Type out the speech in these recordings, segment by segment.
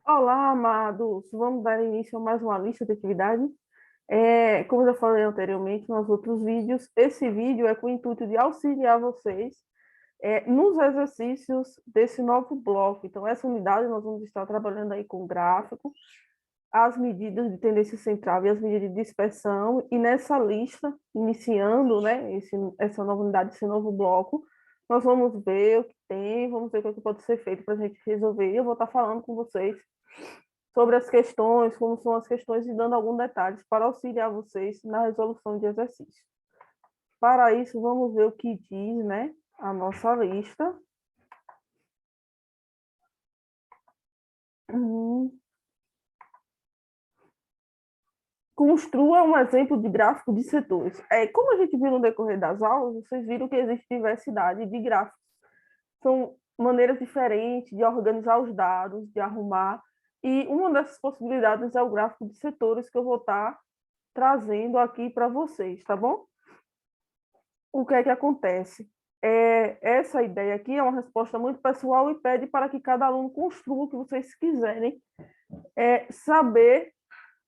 Olá, amados. Vamos dar início a mais uma lista de atividades. Como eu já falei anteriormente nos outros vídeos, esse vídeo é com o intuito de auxiliar vocês nos exercícios desse novo bloco. Então, essa unidade nós vamos estar trabalhando aí com gráfico, as medidas de tendência central e as medidas de dispersão. E nessa lista, iniciando, né, essa nova unidade, esse novo bloco, nós vamos ver o que tem, vamos ver o que pode ser feito para a gente resolver. Eu vou estar falando com vocês sobre as questões, como são as questões, e dando alguns detalhes para auxiliar vocês na resolução de exercícios. Para isso, vamos ver o que diz, né, a nossa lista. Construa um exemplo de gráfico de setores. Como a gente viu no decorrer das aulas, vocês viram que existe diversidade de gráficos. São maneiras diferentes de organizar os dados, de arrumar, e uma dessas possibilidades é o gráfico de setores que eu vou estar trazendo aqui para vocês, tá bom? O que é que acontece? Essa ideia aqui é uma resposta muito pessoal e pede para que cada aluno construa o que vocês quiserem saber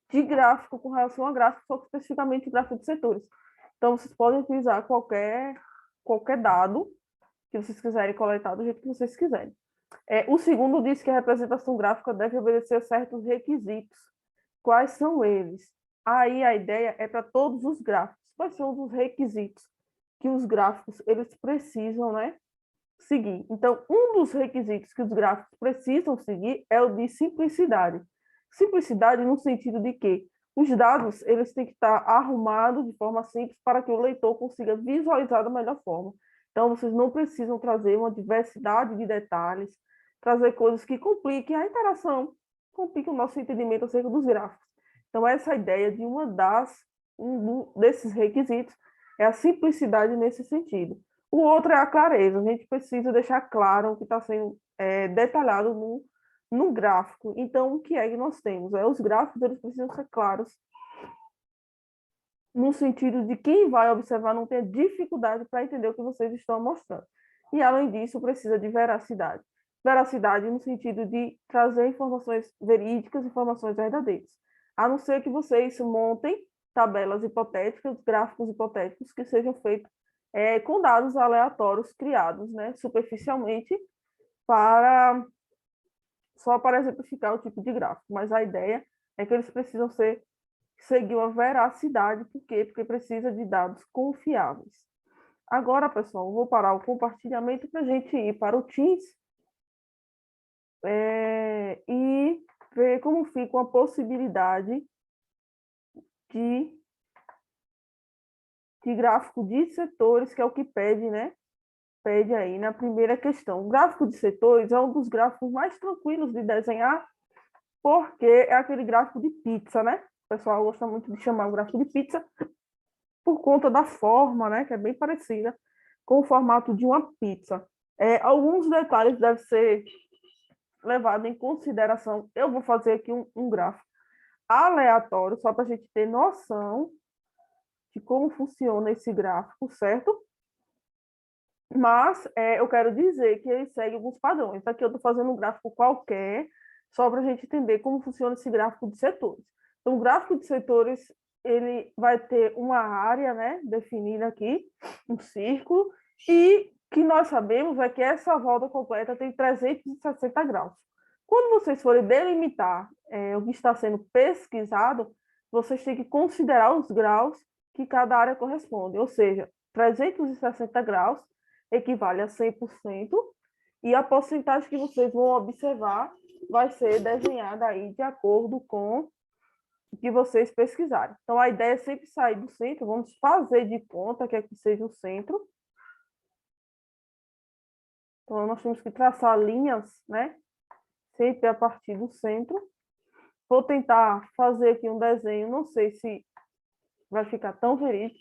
de gráfico com relação a gráfico, só que especificamente gráfico de setores. Então, vocês podem utilizar qualquer dado que vocês quiserem coletar do jeito que vocês quiserem. O segundo diz que a representação gráfica deve obedecer a certos requisitos. Quais são eles? Aí a ideia é para todos os gráficos. Quais são os requisitos que os gráficos eles precisam, né, seguir? Então, um dos requisitos que os gráficos precisam seguir é o de simplicidade. Simplicidade no sentido de que os dados eles têm que estar arrumados de forma simples para que o leitor consiga visualizar da melhor forma. Então, vocês não precisam trazer uma diversidade de detalhes, trazer coisas que compliquem a interação, compliquem o nosso entendimento acerca dos gráficos. Então, essa é a ideia de um desses requisitos é a simplicidade nesse sentido. O outro é a clareza. A gente precisa deixar claro o que está sendo detalhado no gráfico. Então, o que é que nós temos? Os gráficos eles precisam ser claros, no sentido de quem vai observar não ter dificuldade para entender o que vocês estão mostrando. E, além disso, precisa de veracidade. Veracidade no sentido de trazer informações verídicas, informações verdadeiras. A não ser que vocês montem tabelas hipotéticas, gráficos hipotéticos que sejam feitos com dados aleatórios criados, né, superficialmente, para só para exemplificar o tipo de gráfico. Mas a ideia é que eles precisam seguir uma veracidade. Por quê? Porque precisa de dados confiáveis. Agora, pessoal, eu vou parar o compartilhamento para a gente ir para o Teams e ver como fica a possibilidade de, de gráfico de setores, que é o que pede, né? Pede aí na primeira questão. O gráfico de setores é um dos gráficos mais tranquilos de desenhar, porque é aquele gráfico de pizza, né? O pessoal gosta muito de chamar o gráfico de pizza por conta da forma, né? Que é bem parecida com o formato de uma pizza. Alguns detalhes devem ser levados em consideração. Eu vou fazer aqui um gráfico aleatório, só para a gente ter noção de como funciona esse gráfico, certo? Mas eu quero dizer que ele segue alguns padrões. Aqui eu estou fazendo um gráfico qualquer, só para a gente entender como funciona esse gráfico de setores. Então, o gráfico de setores ele vai ter uma área, né, definida aqui, um círculo, e que nós sabemos é que essa volta completa tem 360 graus. Quando vocês forem delimitar o que está sendo pesquisado, vocês têm que considerar os graus que cada área corresponde, ou seja, 360 graus equivale a 100%, e a porcentagem que vocês vão observar vai ser desenhada aí de acordo com o que vocês pesquisarem. Então, a ideia é sempre sair do centro, vamos fazer de conta que aqui seja o centro. Então, nós temos que traçar linhas, né? Sempre a partir do centro. Vou tentar fazer aqui um desenho, não sei se vai ficar tão verídico.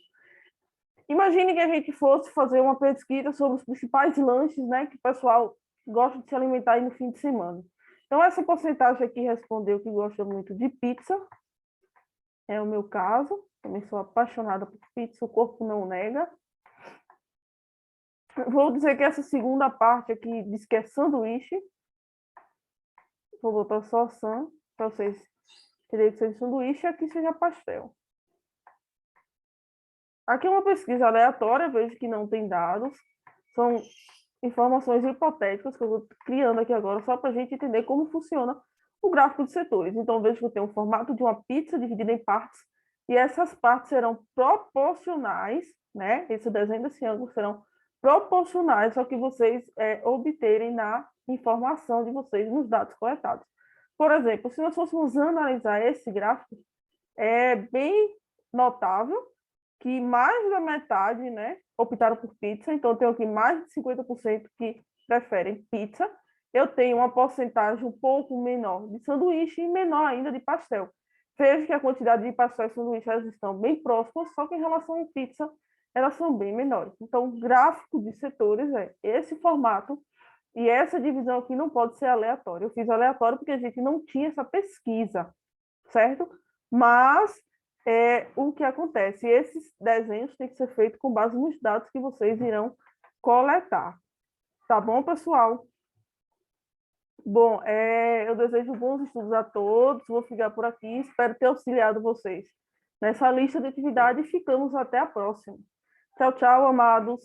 Imagine que a gente fosse fazer uma pesquisa sobre os principais lanches, né, que o pessoal gosta de se alimentar aí no fim de semana. Então, essa porcentagem aqui respondeu que gosta muito de pizza, é o meu caso, também sou apaixonada por pizza, o corpo não nega. Vou dizer que essa segunda parte aqui diz que é sanduíche. Vou botar só sã, para vocês terem que ser sanduíche, e aqui seja pastel. Aqui é uma pesquisa aleatória, vejo que não tem dados, são informações hipotéticas que eu estou criando aqui agora, só para a gente entender como funciona o gráfico de setores. Então, vejo que eu tenho o formato de uma pizza dividida em partes, e essas partes serão proporcionais, né? Esse desenho desse ângulo serão proporcionais ao que vocês obterem na informação de vocês nos dados coletados. Por exemplo, se nós fôssemos analisar esse gráfico, é bem notável que mais da metade, né, optaram por pizza. Então, eu tenho aqui mais de 50% que preferem pizza. Eu tenho uma porcentagem um pouco menor de sanduíche e menor ainda de pastel. Vejo que a quantidade de pastel e sanduíche elas estão bem próximas, só que em relação à pizza, elas são bem menores. Então, o gráfico de setores é esse formato, e essa divisão aqui não pode ser aleatória. Eu fiz aleatório porque a gente não tinha essa pesquisa, certo? Mas o que acontece? Esses desenhos têm que ser feitos com base nos dados que vocês irão coletar. Tá bom, pessoal? Bom, eu desejo bons estudos a todos. Vou ficar por aqui. Espero ter auxiliado vocês nessa lista de atividades e ficamos até a próxima. Tchau, tchau, amados.